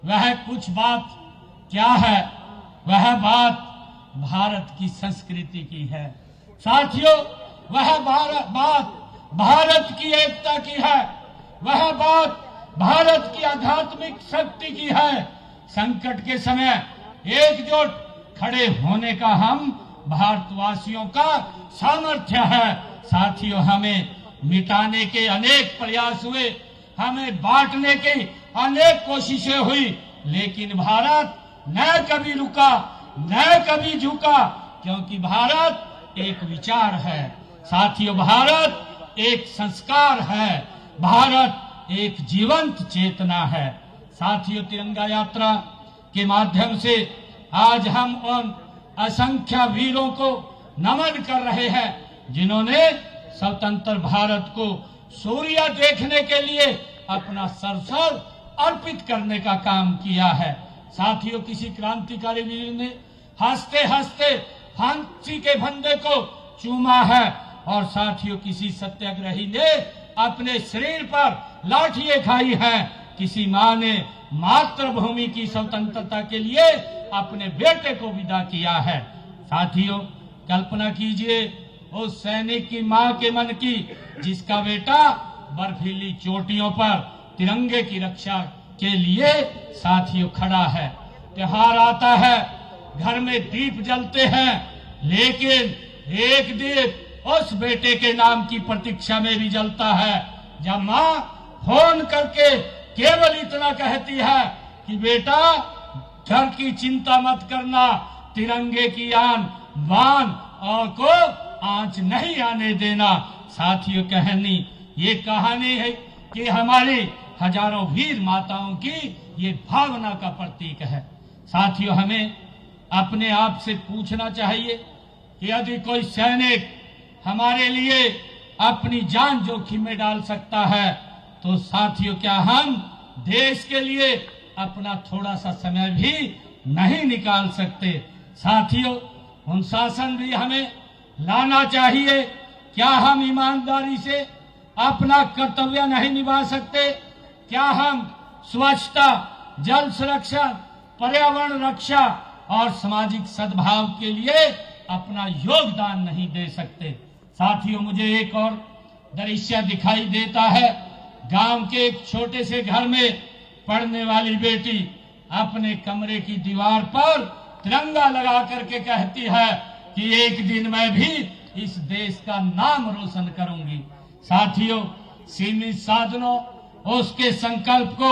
वह कुछ बात क्या है? वह बात भारत की संस्कृति की है साथियों। वह बात भारत की एकता की है। वह बात भारत की आध्यात्मिक शक्ति की है। संकट के समय एकजुट खड़े होने का हम भारतवासियों का सामर्थ्य है साथियों। हमें मिटाने के अनेक प्रयास हुए, हमें बांटने की अनेक कोशिशें हुई, लेकिन भारत न कभी रुका, न कभी झुका, क्योंकि भारत एक विचार है साथियों। भारत एक संस्कार है, भारत एक जीवंत चेतना है साथियों। तिरंगा यात्रा के माध्यम से आज हम उन असंख्य वीरों को नमन कर रहे हैं जिन्होंने स्वतंत्र भारत को सूर्य देखने के लिए अपना सरसर अर्पित करने का काम किया है साथियों। किसी क्रांतिकारी वीर ने हंसते हंसते फांसी के फंदे को चूमा है और साथियों किसी सत्याग्रही ने अपने शरीर पर लाठियां खाई है। किसी मां ने मातृभूमि की स्वतंत्रता के लिए अपने बेटे को विदा किया है साथियों। कल्पना कीजिए उस सैनिक की मां के मन की जिसका बेटा बर्फीली चोटियों पर तिरंगे की रक्षा के लिए साथियों खड़ा है। त्योहार आता है, घर में दीप जलते हैं, लेकिन एक दीप उस बेटे के नाम की प्रतीक्षा में भी जलता है जब मां फोन करके केवल इतना कहती है कि बेटा घर की चिंता मत करना, तिरंगे की आन बान और को आंच नहीं आने देना साथियों। ये कहानी है कि हमारी हजारों वीर माताओं की ये भावना का प्रतीक है साथियों। हमें अपने आप से पूछना चाहिए कि यदि कोई सैनिक हमारे लिए अपनी जान जोखिम में डाल सकता है तो साथियों क्या हम देश के लिए अपना थोड़ा सा समय भी नहीं निकाल सकते साथियों। अनुशासन भी हमें लाना चाहिए। क्या हम ईमानदारी से अपना कर्तव्य नहीं निभा सकते? क्या हम स्वच्छता, जल संरक्षण, पर्यावरण रक्षा और सामाजिक सद्भाव के लिए अपना योगदान नहीं दे सकते? साथियों मुझे एक और दृश्य दिखाई देता है। गांव के एक छोटे से घर में पढ़ने वाली बेटी अपने कमरे की दीवार पर तिरंगा लगा करके कहती है कि एक दिन मैं भी इस देश का नाम रोशन करूंगी। साथियों सीमित साधनों उसके संकल्प को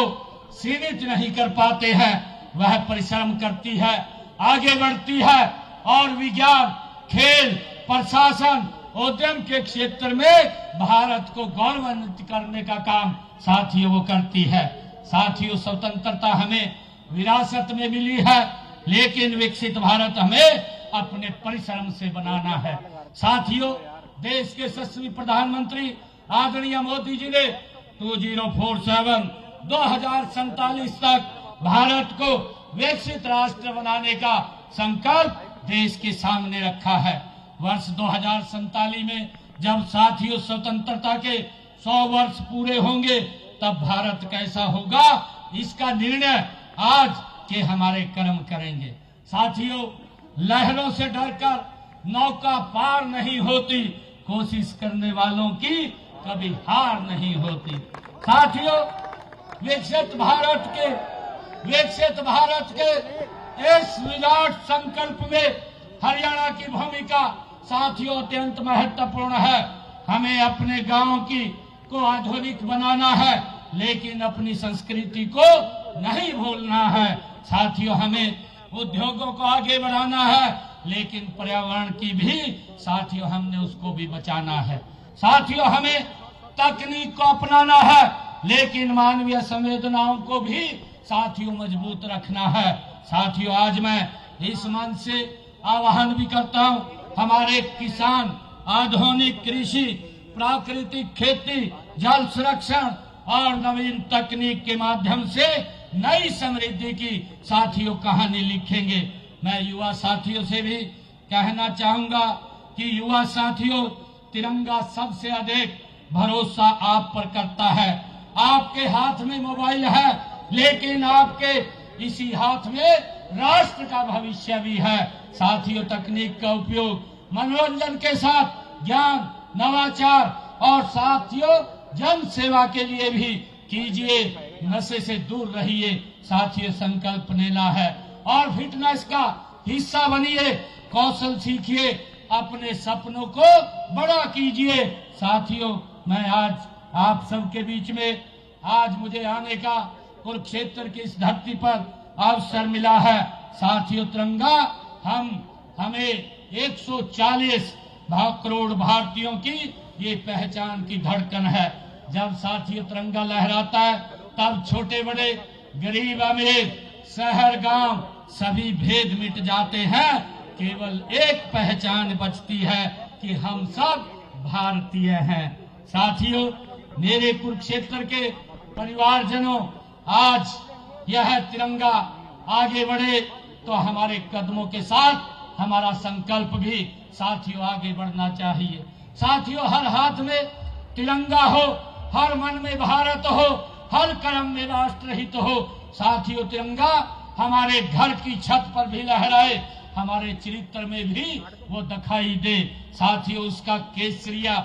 सीमित नहीं कर पाते हैं। वह परिश्रम करती है, आगे बढ़ती है और विज्ञान, खेल, प्रशासन, उद्यम के क्षेत्र में भारत को गौरवान्वित करने का काम साथियों वो करती है। साथियों स्वतंत्रता हमें विरासत में मिली है, लेकिन विकसित भारत हमें अपने परिश्रम से बनाना है। साथियों देश के यशस्वी प्रधानमंत्री आदरणीय मोदी जी ने 2047 2047 तक भारत को विकसित राष्ट्र बनाने का संकल्प देश के सामने रखा है। वर्ष 2047 में जब साथियों स्वतंत्रता के 100 वर्ष पूरे होंगे तब भारत कैसा होगा इसका निर्णय आज के हमारे कर्म करेंगे। साथियों लहरों से डरकर नौका पार नहीं होती, कोशिश करने वालों की कभी हार नहीं होती। साथियों विकसित भारत के इस विराट संकल्प में हरियाणा की भूमिका साथियों अत्यंत महत्वपूर्ण है। हमें अपने गांव को आधुनिक बनाना है, लेकिन अपनी संस्कृति को नहीं भूलना है। साथियों हमें उद्योगों को आगे बढ़ाना है, लेकिन पर्यावरण की भी साथियों हमने उसको भी बचाना है। साथियों हमें तकनीक को अपनाना है, लेकिन मानवीय संवेदनाओं को भी साथियों मजबूत रखना है। साथियों आज मैं इस मंच से आह्वान भी करता हूं, हमारे किसान आधुनिक कृषि, प्राकृतिक खेती, जल संरक्षण और नवीन तकनीक के माध्यम से नई समृद्धि की साथियों कहानी लिखेंगे। मैं युवा साथियों से भी कहना चाहूंगा कि युवा साथियों तिरंगा सबसे अधिक भरोसा आप पर करता है। आपके हाथ में मोबाइल है, लेकिन आपके इसी हाथ में राष्ट्र का भविष्य भी है। साथियों, तकनीक का उपयोग मनोरंजन के साथ ज्ञान, नवाचार और साथियों जन सेवा के लिए भी कीजिए। नशे से दूर रहिए। साथियों, संकल्प लेना है और फिटनेस का हिस्सा बनिए। कौशल सीखिए, अपने सपनों को बड़ा कीजिए। साथियों, मैं आज आप सबके बीच में आज मुझे आने का कुरुक्षेत्र की इस धरती पर अवसर मिला है। साथियों, तिरंगा हमें 140 करोड़ भारतीयों की ये पहचान की धड़कन है। जब साथियों तिरंगा लहराता है तब छोटे बड़े, गरीब अमीर, शहर गांव सभी भेद मिट जाते हैं। केवल एक पहचान बचती है कि हम सब भारतीय हैं। साथियों, मेरे कुरुक्षेत्र के परिवारजनों, आज यह तिरंगा आगे बढ़े तो हमारे कदमों के साथ हमारा संकल्प भी साथियों आगे बढ़ना चाहिए। साथियों, हर हाथ में तिरंगा हो, हर मन में भारत हो, हर कदम में राष्ट्रहित हो। साथियों, तिरंगा हमारे घर की छत पर भी लहराए, हमारे चरित्र में भी वो दिखाई दे। साथियों, उसका केसरिया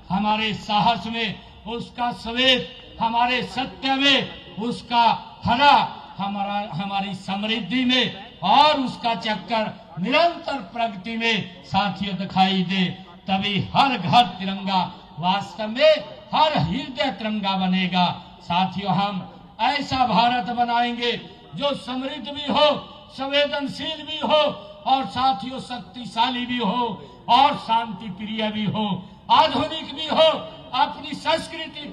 हमारे साहस में, उसका श्वेत हमारे सत्य में, उसका हरा हमारी समृद्धि में और उसका चक्कर निरंतर प्रगति में साथियों दिखाई दे। तभी हर घर तिरंगा, वास्तव में हर हृदय तिरंगा बनेगा। साथियों, हम ऐसा भारत बनाएंगे जो समृद्ध भी हो, संवेदनशील भी हो और साथियों शक्तिशाली भी हो और शांति प्रिय भी हो, आधुनिक भी हो, अपनी संस्कृति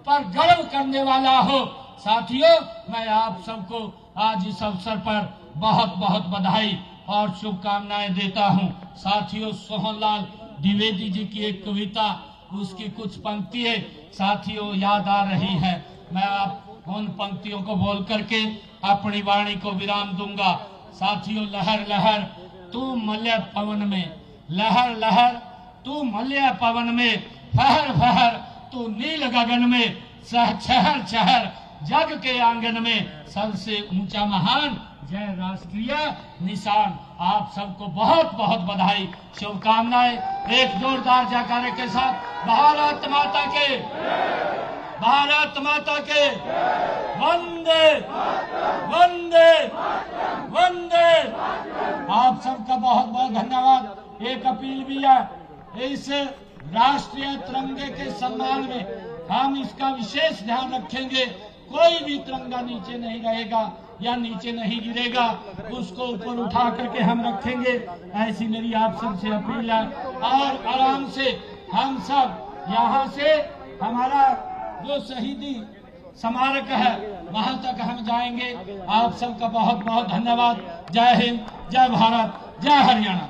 पर गर्व करने वाला हो। साथियों, मैं आप सबको आज इस अवसर पर बहुत बहुत बधाई और शुभकामनाएं देता हूं। साथियों, सोहनलाल द्विवेदी जी की एक कविता, उसकी कुछ पंक्तियां साथियों याद आ रही है। मैं आप उन पंक्तियों को बोल करके अपनी वाणी को विराम दूंगा। साथियों, लहर लहर तू मलय पवन में, लहर लहर तू मलय पवन में, फहर फहर तू नील गगन में, शहर शहर जग के आंगन में, सबसे ऊंचा महान जय राष्ट्रीय निशान। आप सबको बहुत बहुत बधाई, शुभकामनाएं। एक जोरदार जयकारे के साथ भारत माता के, भारत माता के वंदे वंदे वंदे। आप सबका बहुत बहुत धन्यवाद। एक अपील भी है, इस राष्ट्रीय तिरंगे के सम्मान में हम इसका विशेष ध्यान रखेंगे। कोई भी तिरंगा नीचे नहीं रहेगा या नीचे नहीं गिरेगा, उसको ऊपर उठा करके हम रखेंगे। ऐसी मेरी आप सबसे अपील है। और आराम से हम सब यहाँ से हमारा जो शहीदी स्मारक है वहां तक हम जाएंगे। आप सबका बहुत बहुत धन्यवाद। जय हिंद, जय भारत, जय हरियाणा।